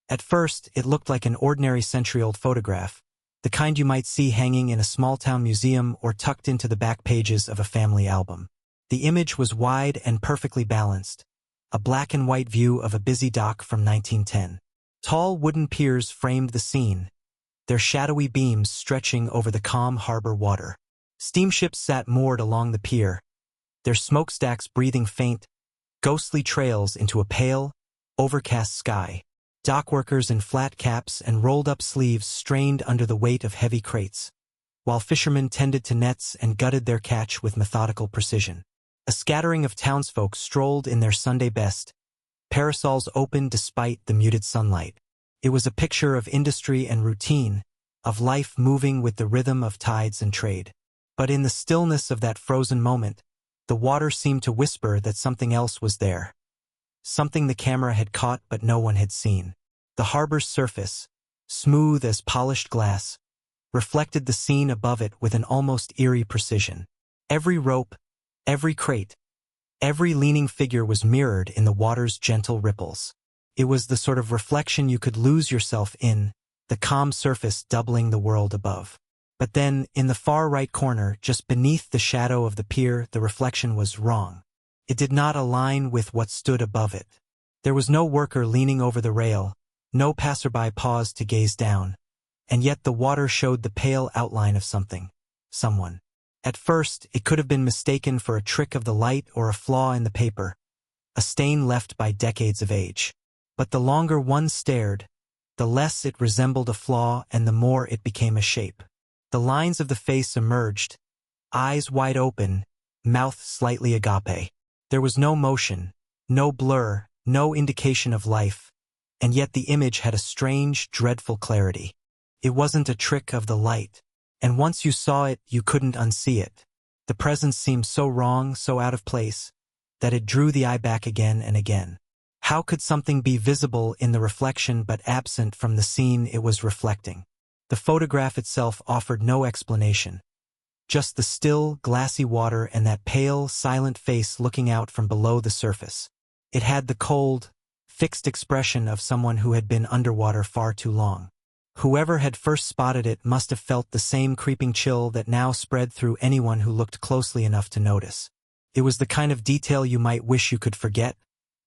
At first, it looked like an ordinary century-old photograph, the kind you might see hanging in a small-town museum or tucked into the back pages of a family album. The image was wide and perfectly balanced, a black-and-white view of a busy dock from 1910. Tall wooden piers framed the scene, their shadowy beams stretching over the calm harbor water. Steamships sat moored along the pier, their smokestacks breathing faint, ghostly trails into a pale, overcast sky. Dockworkers in flat caps and rolled-up sleeves strained under the weight of heavy crates, while fishermen tended to nets and gutted their catch with methodical precision. A scattering of townsfolk strolled in their Sunday best, parasols open despite the muted sunlight. It was a picture of industry and routine, of life moving with the rhythm of tides and trade. But in the stillness of that frozen moment, the water seemed to whisper that something else was there. Something the camera had caught but no one had seen. The harbor's surface, smooth as polished glass, reflected the scene above it with an almost eerie precision. Every rope, every crate, every leaning figure was mirrored in the water's gentle ripples. It was the sort of reflection you could lose yourself in, the calm surface doubling the world above. But then, in the far right corner, just beneath the shadow of the pier, the reflection was wrong. It did not align with what stood above it. There was no worker leaning over the rail, no passerby paused to gaze down, and yet the water showed the pale outline of something, someone. At first, it could have been mistaken for a trick of the light or a flaw in the paper, a stain left by decades of age. But the longer one stared, the less it resembled a flaw and the more it became a shape. The lines of the face emerged, eyes wide open, mouth slightly agape. There was no motion, no blur, no indication of life, and yet the image had a strange, dreadful clarity. It wasn't a trick of the light, and once you saw it, you couldn't unsee it. The presence seemed so wrong, so out of place, that it drew the eye back again and again. How could something be visible in the reflection but absent from the scene it was reflecting? The photograph itself offered no explanation. Just the still, glassy water and that pale, silent face looking out from below the surface. It had the cold, fixed expression of someone who had been underwater far too long. Whoever had first spotted it must have felt the same creeping chill that now spread through anyone who looked closely enough to notice. It was the kind of detail you might wish you could forget,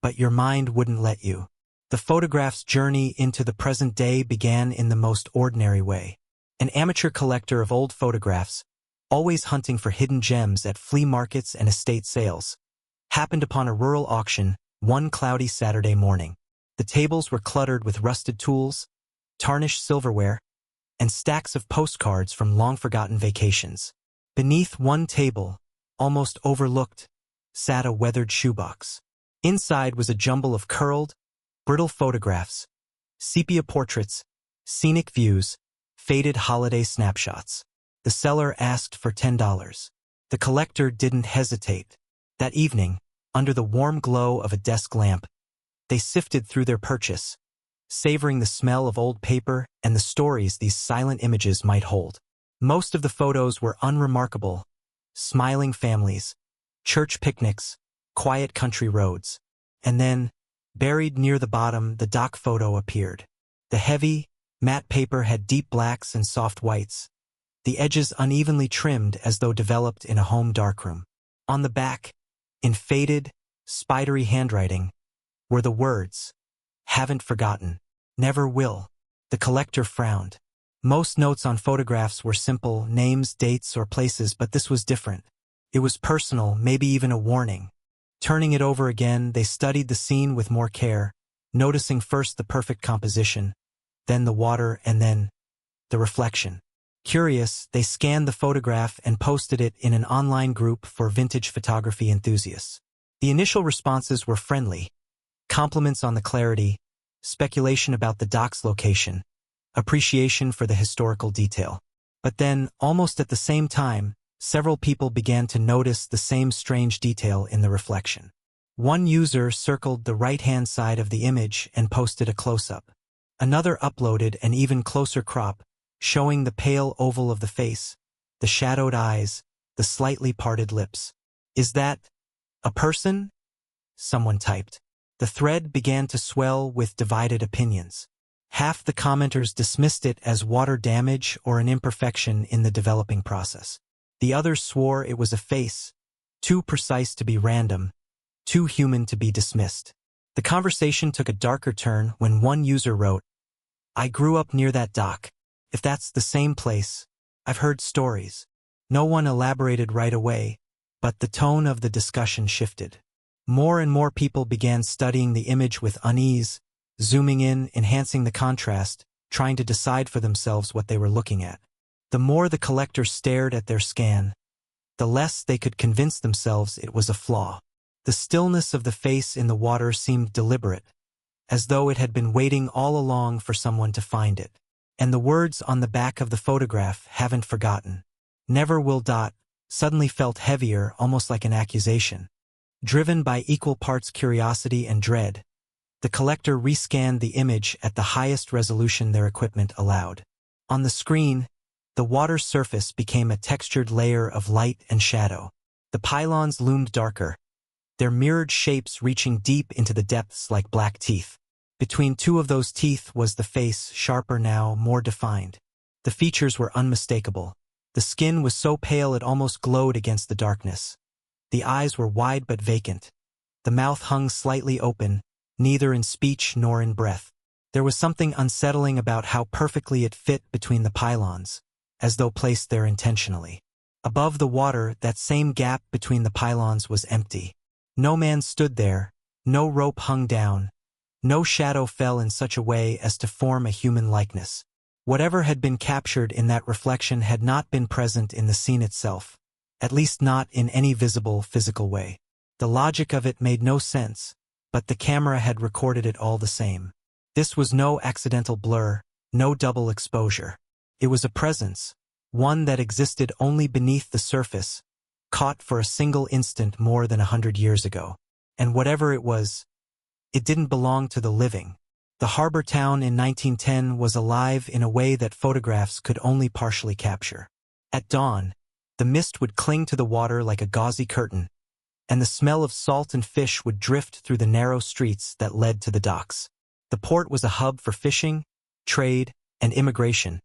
but your mind wouldn't let you. The photograph's journey into the present day began in the most ordinary way. An amateur collector of old photographs, always hunting for hidden gems at flea markets and estate sales, happened upon a rural auction one cloudy Saturday morning. The tables were cluttered with rusted tools, tarnished silverware, and stacks of postcards from long-forgotten vacations. Beneath one table, almost overlooked, sat a weathered shoebox. Inside was a jumble of curled, brittle photographs, sepia portraits, scenic views, faded holiday snapshots. The seller asked for $10. The collector didn't hesitate. That evening, under the warm glow of a desk lamp, they sifted through their purchase, savoring the smell of old paper and the stories these silent images might hold. Most of the photos were unremarkable: smiling families, church picnics, quiet country roads. And then, buried near the bottom, the dock photo appeared. The heavy, matte paper had deep blacks and soft whites, the edges unevenly trimmed as though developed in a home darkroom. On the back, in faded, spidery handwriting, were the words, "Haven't forgotten. Never will." The collector frowned. Most notes on photographs were simple, names, dates, or places, but this was different. It was personal, maybe even a warning. Turning it over again, they studied the scene with more care, noticing first the perfect composition, then the water, and then the reflection. Curious, they scanned the photograph and posted it in an online group for vintage photography enthusiasts. The initial responses were friendly: compliments on the clarity, speculation about the dock's location, appreciation for the historical detail. But then, almost at the same time, several people began to notice the same strange detail in the reflection. One user circled the right-hand side of the image and posted a close-up. Another uploaded an even closer crop, showing the pale oval of the face, the shadowed eyes, the slightly parted lips. "Is that a person?" someone typed. The thread began to swell with divided opinions. Half the commenters dismissed it as water damage or an imperfection in the developing process. The others swore it was a face, too precise to be random, too human to be dismissed. The conversation took a darker turn when one user wrote, "I grew up near that dock. If that's the same place, I've heard stories." No one elaborated right away, but the tone of the discussion shifted. More and more people began studying the image with unease, zooming in, enhancing the contrast, trying to decide for themselves what they were looking at. The more the collectors stared at their scan, the less they could convince themselves it was a flaw. The stillness of the face in the water seemed deliberate, as though it had been waiting all along for someone to find it. And the words on the back of the photograph, "Haven't forgotten. Never will." Suddenly felt heavier, almost like an accusation. Driven by equal parts curiosity and dread, the collector rescanned the image at the highest resolution their equipment allowed. On the screen, the water's surface became a textured layer of light and shadow. The pylons loomed darker, their mirrored shapes reaching deep into the depths like black teeth. Between two of those teeth was the face, sharper now, more defined. The features were unmistakable. The skin was so pale it almost glowed against the darkness. The eyes were wide but vacant. The mouth hung slightly open, neither in speech nor in breath. There was something unsettling about how perfectly it fit between the pylons, as though placed there intentionally. Above the water, that same gap between the pylons was empty. No man stood there, no rope hung down, no shadow fell in such a way as to form a human likeness. Whatever had been captured in that reflection had not been present in the scene itself, at least not in any visible physical way. The logic of it made no sense, but the camera had recorded it all the same. This was no accidental blur, no double exposure. It was a presence, one that existed only beneath the surface, caught for a single instant more than 100 years ago. And whatever it was, it didn't belong to the living. The harbor town in 1910 was alive in a way that photographs could only partially capture. At dawn, the mist would cling to the water like a gauzy curtain, and the smell of salt and fish would drift through the narrow streets that led to the docks. The port was a hub for fishing, trade, and immigration,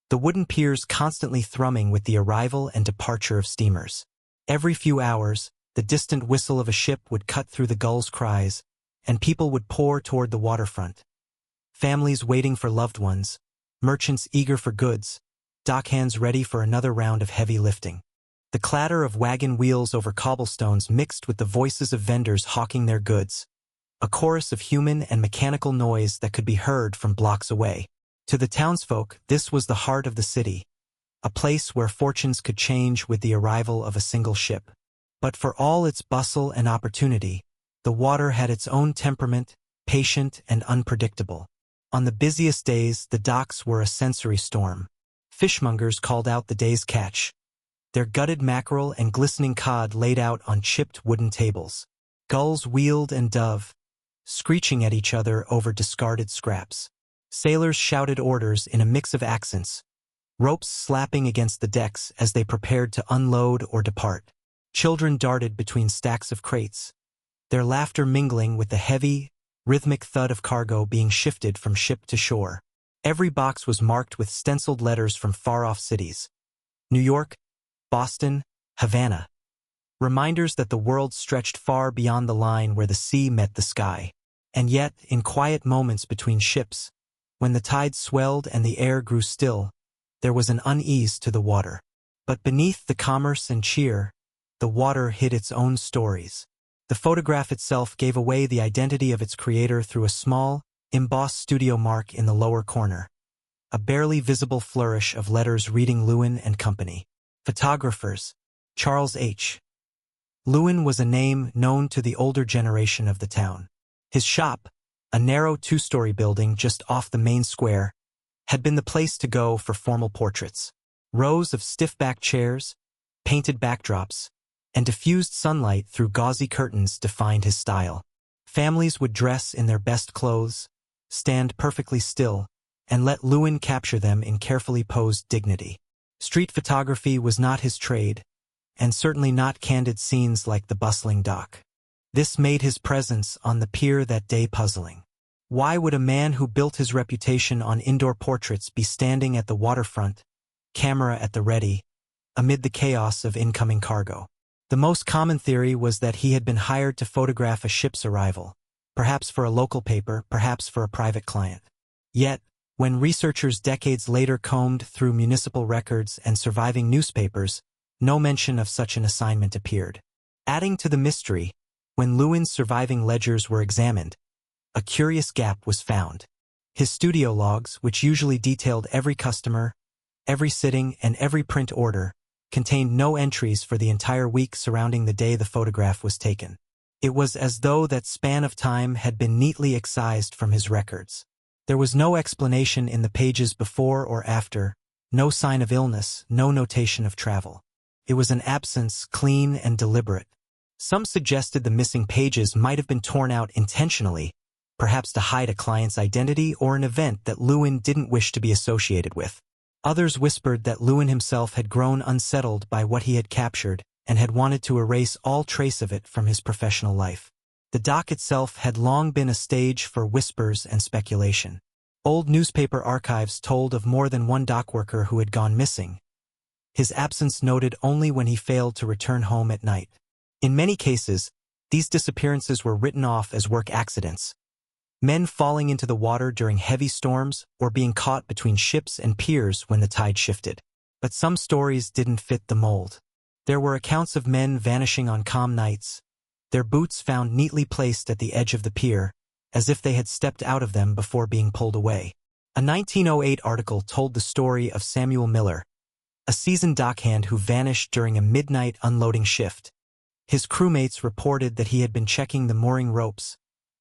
the wooden piers constantly thrumming with the arrival and departure of steamers. Every few hours, the distant whistle of a ship would cut through the gulls' cries, and people would pour toward the waterfront. Families waiting for loved ones, merchants eager for goods, dockhands ready for another round of heavy lifting. The clatter of wagon wheels over cobblestones mixed with the voices of vendors hawking their goods, a chorus of human and mechanical noise that could be heard from blocks away. To the townsfolk, this was the heart of the city, a place where fortunes could change with the arrival of a single ship. But for all its bustle and opportunity, the water had its own temperament, patient and unpredictable. On the busiest days, the docks were a sensory storm. Fishmongers called out the day's catch, their gutted mackerel and glistening cod laid out on chipped wooden tables. Gulls wheeled and dove, screeching at each other over discarded scraps. Sailors shouted orders in a mix of accents, ropes slapping against the decks as they prepared to unload or depart. Children darted between stacks of crates, their laughter mingling with the heavy, rhythmic thud of cargo being shifted from ship to shore. Every box was marked with stenciled letters from far-off cities: New York, Boston, Havana. Reminders that the world stretched far beyond the line where the sea met the sky. And yet, in quiet moments between ships, when the tide swelled and the air grew still, there was an unease to the water. But beneath the commerce and cheer, the water hid its own stories. The photograph itself gave away the identity of its creator through a small, embossed studio mark in the lower corner, a barely visible flourish of letters reading Lewin and Company. Photographers: Charles H. Lewin was a name known to the older generation of the town. His shop, a narrow two-story building just off the main square, had been the place to go for formal portraits. Rows of stiff-backed chairs, painted backdrops, and diffused sunlight through gauzy curtains defined his style. Families would dress in their best clothes, stand perfectly still, and let Lewin capture them in carefully posed dignity. Street photography was not his trade, and certainly not candid scenes like the bustling dock. This made his presence on the pier that day puzzling. Why would a man who built his reputation on indoor portraits be standing at the waterfront, camera at the ready, amid the chaos of incoming cargo? The most common theory was that he had been hired to photograph a ship's arrival, perhaps for a local paper, perhaps for a private client. Yet, when researchers decades later combed through municipal records and surviving newspapers, no mention of such an assignment appeared. Adding to the mystery, when Lewin's surviving ledgers were examined, a curious gap was found. His studio logs, which usually detailed every customer, every sitting, and every print order, contained no entries for the entire week surrounding the day the photograph was taken. It was as though that span of time had been neatly excised from his records. There was no explanation in the pages before or after, no sign of illness, no notation of travel. It was an absence clean and deliberate. Some suggested the missing pages might have been torn out intentionally, perhaps to hide a client's identity or an event that Lewin didn't wish to be associated with. Others whispered that Lewin himself had grown unsettled by what he had captured and had wanted to erase all trace of it from his professional life. The dock itself had long been a stage for whispers and speculation. Old newspaper archives told of more than one dock worker who had gone missing, his absence noted only when he failed to return home at night. In many cases, these disappearances were written off as work accidents, men falling into the water during heavy storms or being caught between ships and piers when the tide shifted. But some stories didn't fit the mold. There were accounts of men vanishing on calm nights, their boots found neatly placed at the edge of the pier, as if they had stepped out of them before being pulled away. A 1908 article told the story of Samuel Miller, a seasoned dockhand who vanished during a midnight unloading shift. His crewmates reported that he had been checking the mooring ropes,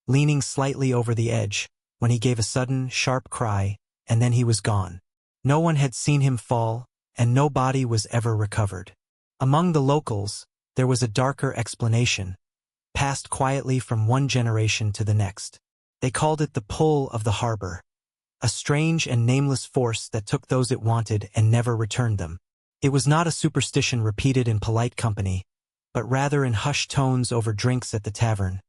leaning slightly over the edge, when he gave a sudden, sharp cry, and then he was gone. No one had seen him fall, and no body was ever recovered. Among the locals, there was a darker explanation, passed quietly from one generation to the next. They called it the pull of the harbor, a strange and nameless force that took those it wanted and never returned them. It was not a superstition repeated in polite company, but rather in hushed tones over drinks at the tavern,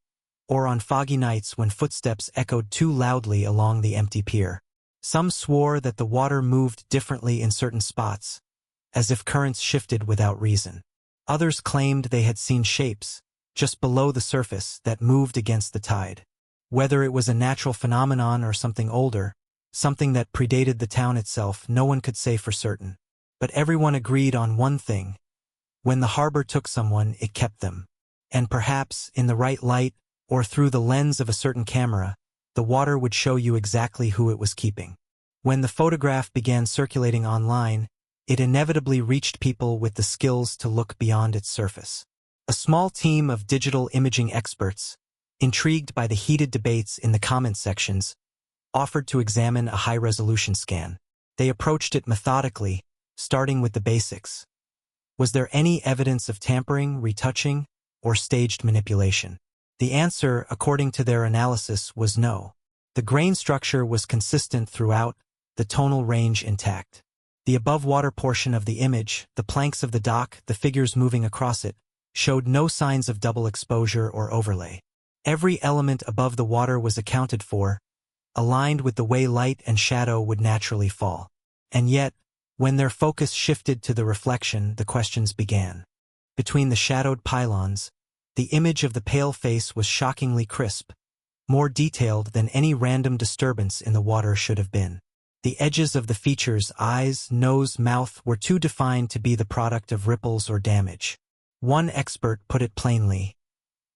or on foggy nights when footsteps echoed too loudly along the empty pier. Some swore that the water moved differently in certain spots, as if currents shifted without reason. Others claimed they had seen shapes, just below the surface, that moved against the tide. Whether it was a natural phenomenon or something older, something that predated the town itself, no one could say for certain. But everyone agreed on one thing. When the harbor took someone, it kept them. And perhaps, in the right light, or through the lens of a certain camera, the water would show you exactly who it was keeping. When the photograph began circulating online, it inevitably reached people with the skills to look beyond its surface. A small team of digital imaging experts, intrigued by the heated debates in the comment sections, offered to examine a high-resolution scan. They approached it methodically, starting with the basics. Was there any evidence of tampering, retouching, or staged manipulation? The answer, according to their analysis, was no. The grain structure was consistent throughout, the tonal range intact. The above-water portion of the image, the planks of the dock, the figures moving across it, showed no signs of double exposure or overlay. Every element above the water was accounted for, aligned with the way light and shadow would naturally fall. And yet, when their focus shifted to the reflection, the questions began. Between the shadowed pylons, the image of the pale face was shockingly crisp, more detailed than any random disturbance in the water should have been. The edges of the features, eyes, nose, mouth, were too defined to be the product of ripples or damage. One expert put it plainly,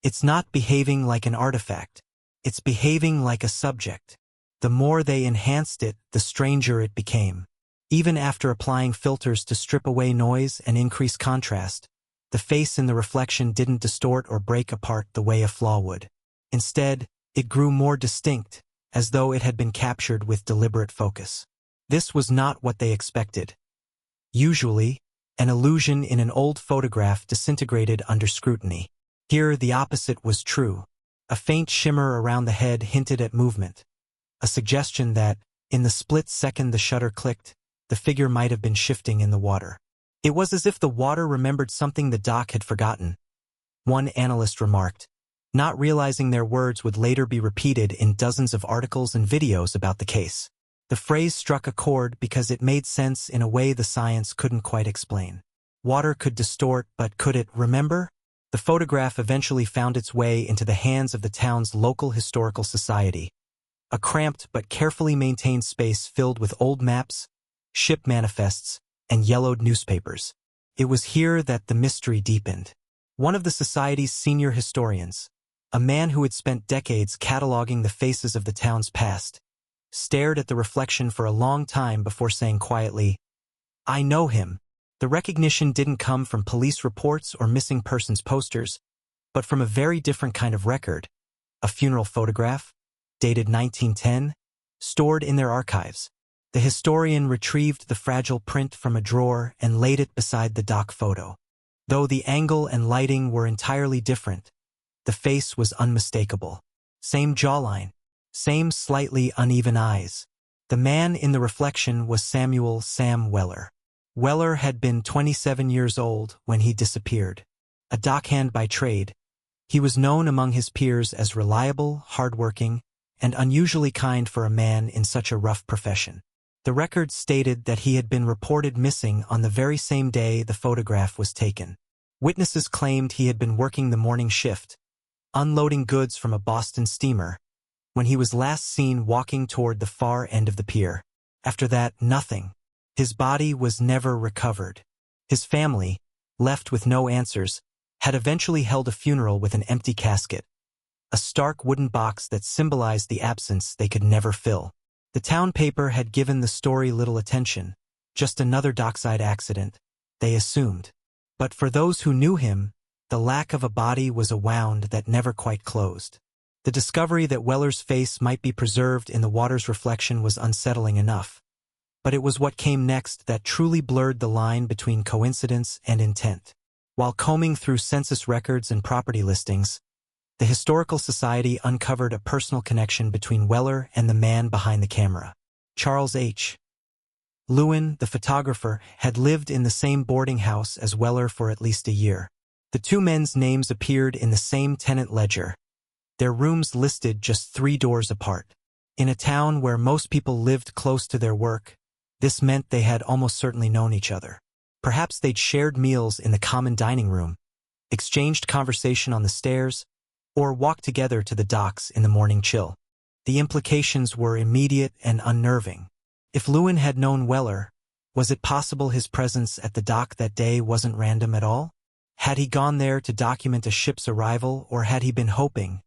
"It's not behaving like an artifact, it's behaving like a subject." The more they enhanced it, the stranger it became. Even after applying filters to strip away noise and increase contrast, the face in the reflection didn't distort or break apart the way a flaw would. Instead, it grew more distinct, as though it had been captured with deliberate focus. This was not what they expected. Usually, an illusion in an old photograph disintegrated under scrutiny. Here, the opposite was true. A faint shimmer around the head hinted at movement, a suggestion that, in the split second the shutter clicked, the figure might have been shifting in the water. It was as if the water remembered something the dock had forgotten. One analyst remarked, not realizing their words would later be repeated in dozens of articles and videos about the case. The phrase struck a chord because it made sense in a way the science couldn't quite explain. Water could distort, but could it remember? The photograph eventually found its way into the hands of the town's local historical society, a cramped but carefully maintained space filled with old maps, ship manifests, and yellowed newspapers. It was here that the mystery deepened. One of the society's senior historians, a man who had spent decades cataloging the faces of the town's past, stared at the reflection for a long time before saying quietly, "I know him." The recognition didn't come from police reports or missing persons posters, but from a very different kind of record, a funeral photograph, dated 1910, stored in their archives. The historian retrieved the fragile print from a drawer and laid it beside the doc photo. Though the angle and lighting were entirely different, the face was unmistakable. Same jawline, same slightly uneven eyes. The man in the reflection was Samuel "Sam" Weller. Weller had been 27 years old when he disappeared. A dockhand by trade, he was known among his peers as reliable, hardworking, and unusually kind for a man in such a rough profession. The record stated that he had been reported missing on the very same day the photograph was taken. Witnesses claimed he had been working the morning shift, unloading goods from a Boston steamer, when he was last seen walking toward the far end of the pier. After that, nothing. His body was never recovered. His family, left with no answers, had eventually held a funeral with an empty casket, a stark wooden box that symbolized the absence they could never fill. The town paper had given the story little attention, just another dockside accident, they assumed. But for those who knew him, the lack of a body was a wound that never quite closed. The discovery that Weller's face might be preserved in the water's reflection was unsettling enough. But it was what came next that truly blurred the line between coincidence and intent. While combing through census records and property listings, the Historical Society uncovered a personal connection between Weller and the man behind the camera. Charles H. Lewin, the photographer, had lived in the same boarding house as Weller for at least a year. The two men's names appeared in the same tenant ledger, their rooms listed just 3 doors apart. In a town where most people lived close to their work, this meant they had almost certainly known each other. Perhaps they'd shared meals in the common dining room, exchanged conversation on the stairs, or walked together to the docks in the morning chill. The implications were immediate and unnerving. If Lewin had known Weller, was it possible his presence at the dock that day wasn't random at all? Had he gone there to document a ship's arrival, or had he been hoping,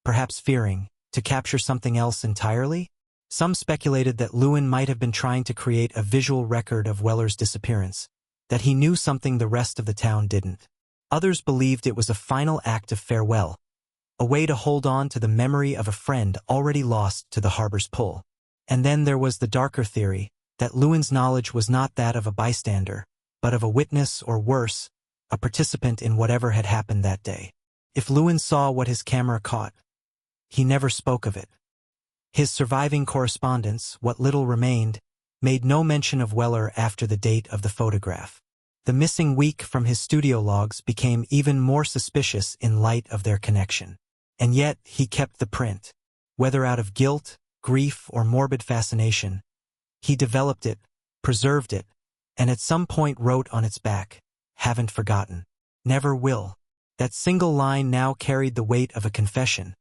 perhaps fearing, to capture something else entirely? Some speculated that Lewin might have been trying to create a visual record of Weller's disappearance, that he knew something the rest of the town didn't. Others believed it was a final act of farewell, a way to hold on to the memory of a friend already lost to the harbor's pull. And then there was the darker theory, that Lewin's knowledge was not that of a bystander, but of a witness or worse, a participant in whatever had happened that day. If Lewin saw what his camera caught, he never spoke of it. His surviving correspondence, what little remained, made no mention of Weller after the date of the photograph. The missing week from his studio logs became even more suspicious in light of their connection. And yet, he kept the print. Whether out of guilt, grief, or morbid fascination, he developed it, preserved it, and at some point wrote on its back, "Haven't forgotten. Never will." That single line now carried the weight of a confession,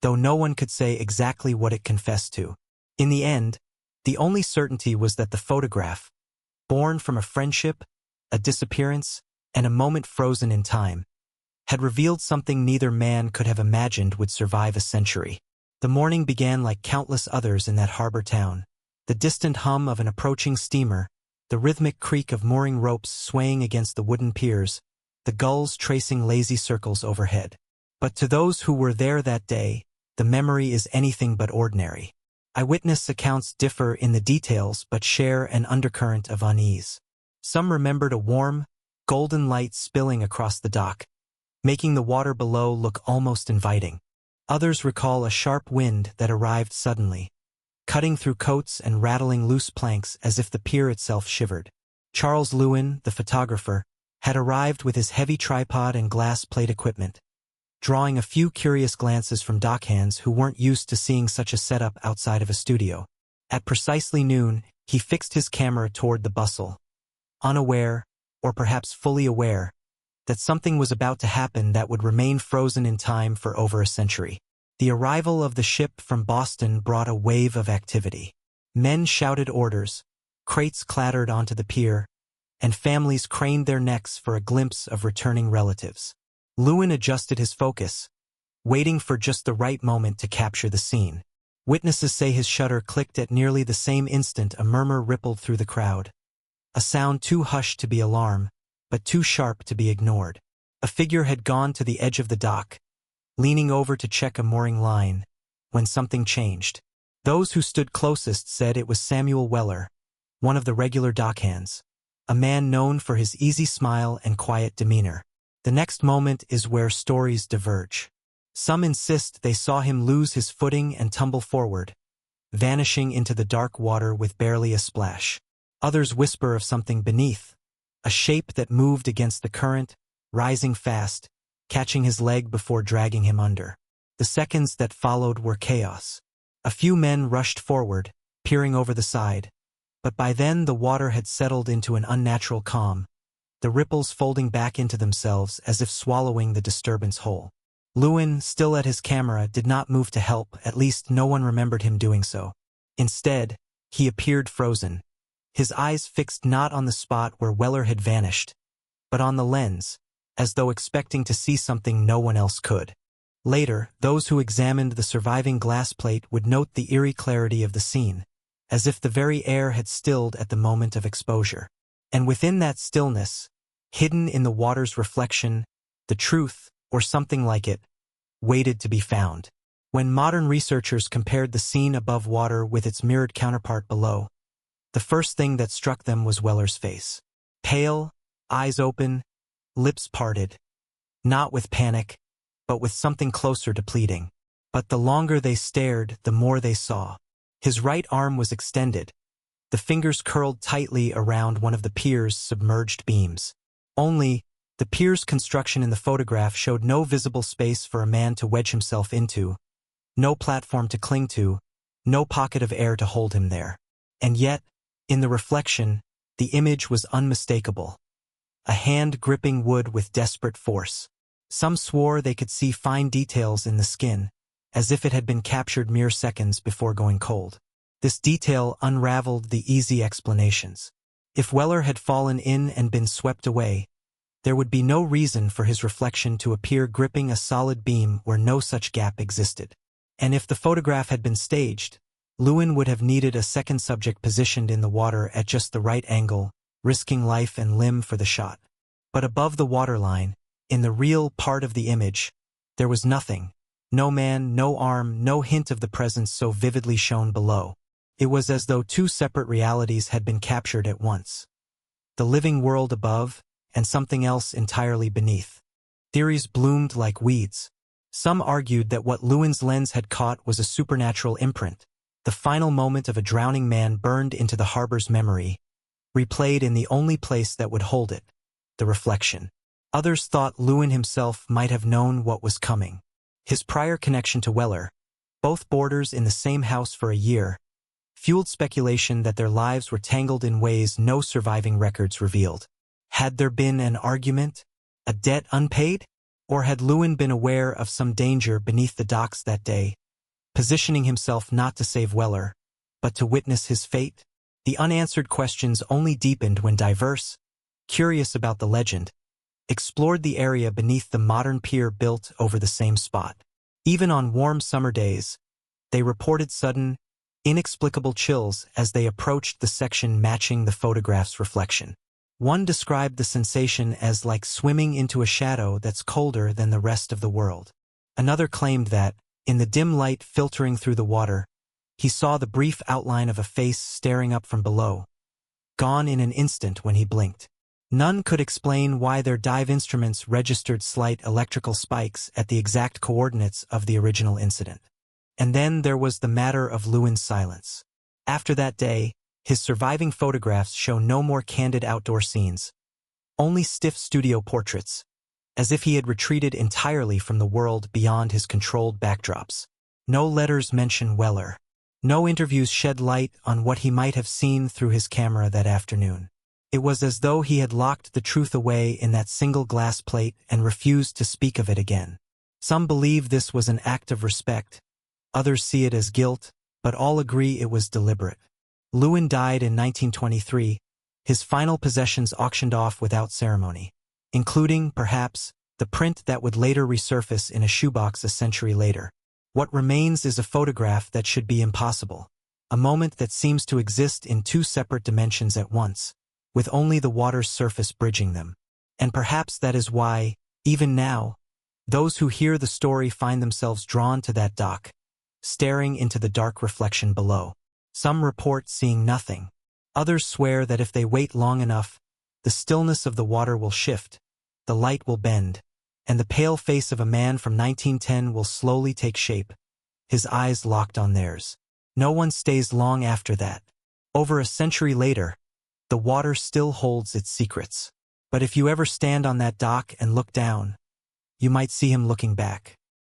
though no one could say exactly what it confessed to. In the end, the only certainty was that the photograph, born from a friendship, a disappearance, and a moment frozen in time, had revealed something neither man could have imagined would survive a century. The morning began like countless others in that harbor town. The distant hum of an approaching steamer, the rhythmic creak of mooring ropes swaying against the wooden piers, the gulls tracing lazy circles overhead. But to those who were there that day, the memory is anything but ordinary. Eyewitness accounts differ in the details but share an undercurrent of unease. Some remembered a warm, golden light spilling across the dock, making the water below look almost inviting. Others recall a sharp wind that arrived suddenly, cutting through coats and rattling loose planks as if the pier itself shivered. Charles Lewin, the photographer, had arrived with his heavy tripod and glass plate equipment, drawing a few curious glances from dockhands who weren't used to seeing such a setup outside of a studio. At precisely noon, he fixed his camera toward the bustle, unaware, or perhaps fully aware, that something was about to happen that would remain frozen in time for over a century. The arrival of the ship from Boston brought a wave of activity. Men shouted orders, crates clattered onto the pier, and families craned their necks for a glimpse of returning relatives. Lewin adjusted his focus, waiting for just the right moment to capture the scene. Witnesses say his shutter clicked at nearly the same instant. A murmur rippled through the crowd, a sound too hushed to be alarm, but too sharp to be ignored. A figure had gone to the edge of the dock, leaning over to check a mooring line, when something changed. Those who stood closest said it was Samuel Weller, one of the regular dockhands, a man known for his easy smile and quiet demeanor. The next moment is where stories diverge. Some insist they saw him lose his footing and tumble forward, vanishing into the dark water with barely a splash. Others whisper of something beneath, a shape that moved against the current, rising fast, catching his leg before dragging him under. The seconds that followed were chaos. A few men rushed forward, peering over the side, but by then the water had settled into an unnatural calm, the ripples folding back into themselves as if swallowing the disturbance whole. Lewin, still at his camera, did not move to help. At least no one remembered him doing so. Instead, he appeared frozen, his eyes fixed not on the spot where Weller had vanished, but on the lens, as though expecting to see something no one else could. Later, those who examined the surviving glass plate would note the eerie clarity of the scene, as if the very air had stilled at the moment of exposure. And within that stillness, hidden in the water's reflection, the truth, or something like it, waited to be found. When modern researchers compared the scene above water with its mirrored counterpart below, the first thing that struck them was Weller's face. Pale, eyes open, lips parted, not with panic, but with something closer to pleading. But the longer they stared, the more they saw. His right arm was extended, the fingers curled tightly around one of the pier's submerged beams. Only, the pier's construction in the photograph showed no visible space for a man to wedge himself into, no platform to cling to, no pocket of air to hold him there. And yet, in the reflection, the image was unmistakable. A hand gripping wood with desperate force. Some swore they could see fine details in the skin, as if it had been captured mere seconds before going cold. This detail unraveled the easy explanations. If Weller had fallen in and been swept away, there would be no reason for his reflection to appear gripping a solid beam where no such gap existed. And if the photograph had been staged, Lewin would have needed a second subject positioned in the water at just the right angle, risking life and limb for the shot. But above the waterline, in the real part of the image, there was nothing. No man, no arm, no hint of the presence so vividly shown below. It was as though two separate realities had been captured at once. The living world above, and something else entirely beneath. Theories bloomed like weeds. Some argued that what Lewin's lens had caught was a supernatural imprint, the final moment of a drowning man burned into the harbor's memory, replayed in the only place that would hold it, the reflection. Others thought Lewin himself might have known what was coming. His prior connection to Weller, both boarders in the same house for a year, fueled speculation that their lives were tangled in ways no surviving records revealed. Had there been an argument, a debt unpaid? Or had Lewin been aware of some danger beneath the docks that day, positioning himself not to save Weller, but to witness his fate? The unanswered questions only deepened when Diverse, curious about the legend, explored the area beneath the modern pier built over the same spot. Even on warm summer days, they reported sudden, inexplicable chills as they approached the section matching the photograph's reflection. One described the sensation as like swimming into a shadow that's colder than the rest of the world. Another claimed that, in the dim light filtering through the water, he saw the brief outline of a face staring up from below, gone in an instant when he blinked. None could explain why their dive instruments registered slight electrical spikes at the exact coordinates of the original incident. And then there was the matter of Lewin's silence. After that day, his surviving photographs show no more candid outdoor scenes, only stiff studio portraits, as if he had retreated entirely from the world beyond his controlled backdrops. No letters mention Weller. No interviews shed light on what he might have seen through his camera that afternoon. It was as though he had locked the truth away in that single glass plate and refused to speak of it again. Some believe this was an act of respect. Others see it as guilt, but all agree it was deliberate. Lewin died in 1923, his final possessions auctioned off without ceremony, including, perhaps, the print that would later resurface in a shoebox a century later. What remains is a photograph that should be impossible, a moment that seems to exist in two separate dimensions at once, with only the water's surface bridging them. And perhaps that is why, even now, those who hear the story find themselves drawn to that dock, staring into the dark reflection below. Some report seeing nothing. Others swear that if they wait long enough, the stillness of the water will shift, the light will bend, and the pale face of a man from 1910 will slowly take shape, his eyes locked on theirs. No one stays long after that. Over a century later, the water still holds its secrets. But if you ever stand on that dock and look down, you might see him looking back.